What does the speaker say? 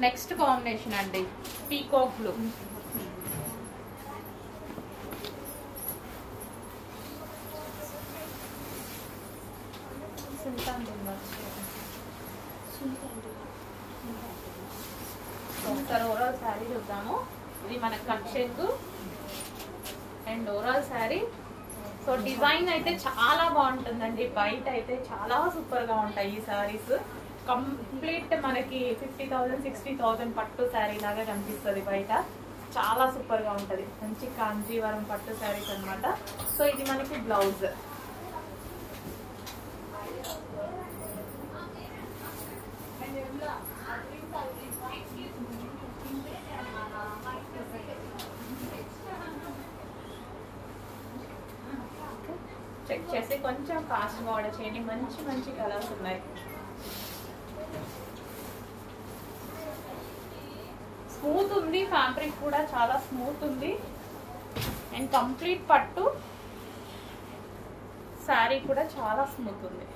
Next combination అండి peacock blue. ఒకసారి overall sari చూద్దాము. ఇది మన cut check and overall sari. So design అయితే చాలా బాగుంటుందండి. బయట అయితే చాలా సూపర్ గా ఉంటాయి ఈ శారీస్. కంప్లీట్ మనకి 50,000 60,000 పట్టు శారీ లాగా కనిపిస్తుంది బయట. చాలా సూపర్ గా ఉంటది. మంచి కాంజీవరం పట్టు శారీస్ అన్నమాట. సో ఇది మనకి బ్లౌజ్. చెక్ చేసి కొంచెం ఫాస్ట్ గా ఆర్డర్ చేయండి. మంచి మంచి కలర్స్ ఉన్నాయి. స్మూత్ ఉంది, ఫ్యాబ్రిక్ కూడా చాలా స్మూత్ ఉంది అండ్ కంప్లీట్ పట్టు శారీ కూడా చాలా స్మూత్ ఉంది.